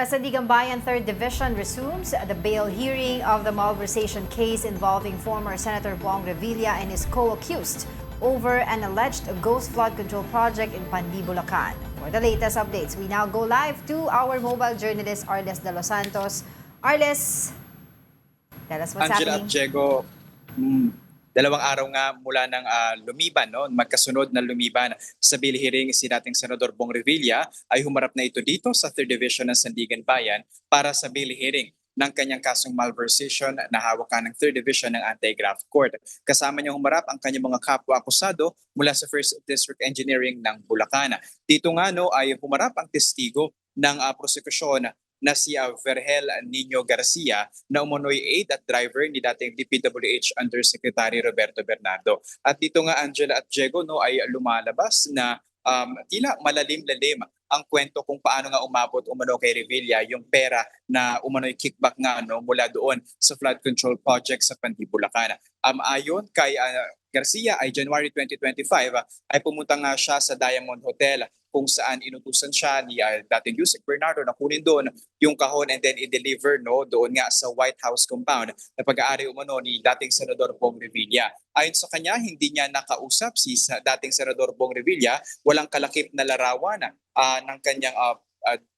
Sandigan Bayan 3rd Division resumes the bail hearing of the malversation case involving former Senator Bong Revilla and his co-accused over an alleged ghost flood control project in Pandi, Bulacan. For the latest updates, we now go live to our mobile journalist Arles de los Santos. Arles, tell us what's Angela happening. at Diego, dalawang araw nga mula ng lumiban, no? Magkasunod na lumiban sa bail hearing si dating Senador Bong Revilla ay humarap na ito dito sa 3rd Division ng Sandigan Bayan para sa bail hearing ng kanyang kasong malversation na hawakan ng 3rd Division ng Anti-Graft Court. Kasama niya humarap ang kanyang mga kapwa-akusado mula sa 1st District Engineering ng Bulacan. Dito nga no, ay humarap ang testigo ng prosekusyon na si Vergel Nino Garcia na umunoy aid at driver ni dating DPWH Undersecretary Roberto Bernardo. At dito nga Angela at Diego no, ay lumalabas na tila malalim-lalim ang kwento kung paano nga umabot umano kay Revilla yung pera na umano'y kickback nga no, mula doon sa flood control project sa Pandi, Bulacan. Ayon kay Garcia ay January 2025 ay pumunta nga siya sa Diamond Hotel kung saan inutusan siya ni dating Yusek Bernardo na kunin doon yung kahon and then i-deliver no, doon nga sa White House compound na pag-aari umano ni dating Senador Bong Revilla. Ayon sa kanya, hindi niya nakausap si dating Senador Bong Revilla, walang kalakip na larawan ng kanyang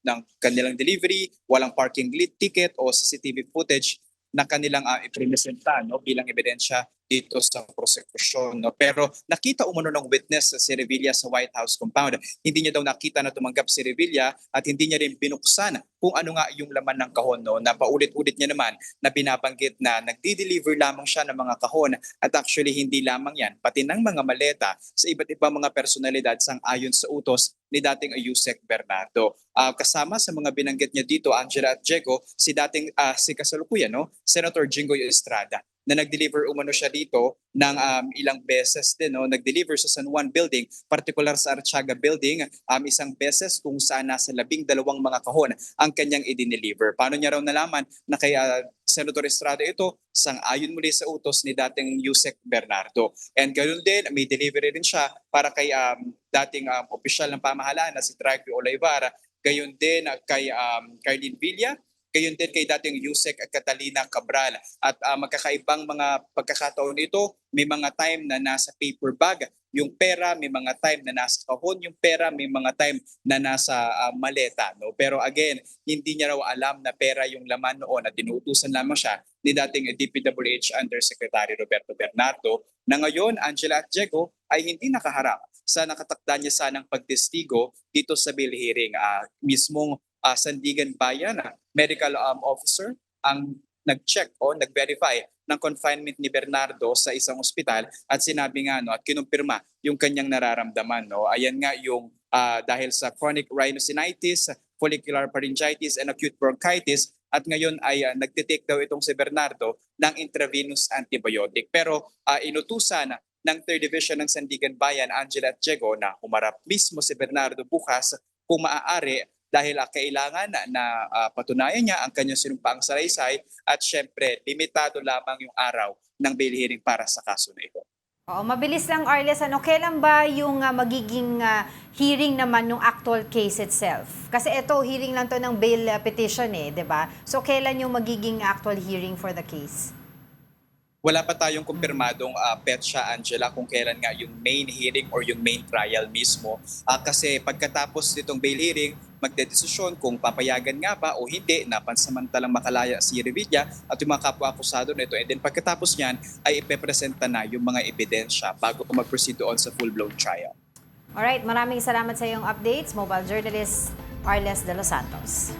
ng kanilang delivery, walang parking ticket o CCTV footage na kanilang ipresenta no, bilang ebidensya dito sa prosekusyon. No? Pero nakita umano ng witness si Revilla sa White House compound. Hindi niya daw nakita na tumanggap si Revilla at hindi niya rin binuksan kung ano nga yung laman ng kahon. No? Na paulit-ulit niya naman na binabanggit na nagdi-deliver lamang siya ng mga kahon at actually hindi lamang yan, pati ng mga maleta sa iba't ibang mga personalidad sang-ayon sa utos ni dating Yusek Bernardo. Kasama sa mga binanggit niya dito, Angela at Diego, si dating si kasalukuyan, no? Senator Jinggoy Estrada na nag-deliver umano siya dito ng ilang beses din. No? Nag-deliver sa San Juan Building, particular sa Artiaga Building, isang beses kung saan nasa 12 mga kahon ang kanyang i-deliver. Paano niya raw nalaman na kay Senator Estrada ito? Sang-ayon muli sa utos ni dating Yusek Bernardo. And ganoon din, may delivery rin siya para kay dating opisyal ng pamahalaan na si Traique Olivar, gayon din kay Carlin Villa, gayon din kay dating Yusek at Catalina Cabral. At magkakaibang mga pagkakataon ito, may mga time na nasa paper bag yung pera, may mga time na nasa kahon yung pera, may mga time na nasa maleta. No? Pero again, hindi niya raw alam na pera yung laman noon at tinutusan lamang siya ni dating DPWH Undersecretary Roberto Bernardo na ngayon, Angela at Diego, ay hindi nakaharap sa nakatakda niya sanang pagtestigo dito sa bail hearing. Mismong Sandigan Bayan medical officer ang nag-check o nag-verify ng confinement ni Bernardo sa isang ospital at sinabi nga no at kinumpirma yung kanyang nararamdaman no. Ayan nga yung dahil sa chronic rhinosinusitis, follicular pharyngitis and acute bronchitis at ngayon ay nagtitake daw itong si Bernardo ng intravenous antibiotic. Pero inutusan ng 3rd Division ng Sandigan Bayan, Angela at Diego, na humarap mismo si Bernardo bukas kung maaari dahil kailangan na patunayan niya ang kanyang sinumpaang salaysay at syempre limitado lamang yung araw ng bail hearing para sa kaso na ito. Oo, mabilis lang Arles, kailan ba yung magiging hearing naman ng actual case itself? Kasi ito, hearing lang to ng bail petition di ba? So kailan yung magiging actual hearing for the case? Wala pa tayong kumpirmadong petsa, Angela, kung kailan nga yung main hearing or yung main trial mismo. Kasi pagkatapos nitong bail hearing, magdedesisyon kung papayagan nga ba o hindi na pansamantalang makalaya si Revilla at yung mga kapwa-akusado nito. And then pagkatapos niyan ay ipepresenta na yung mga ebidensya bago mag-proceed doon sa full-blown trial. Alright, maraming salamat sa iyong updates, mobile journalist Arles de los Santos.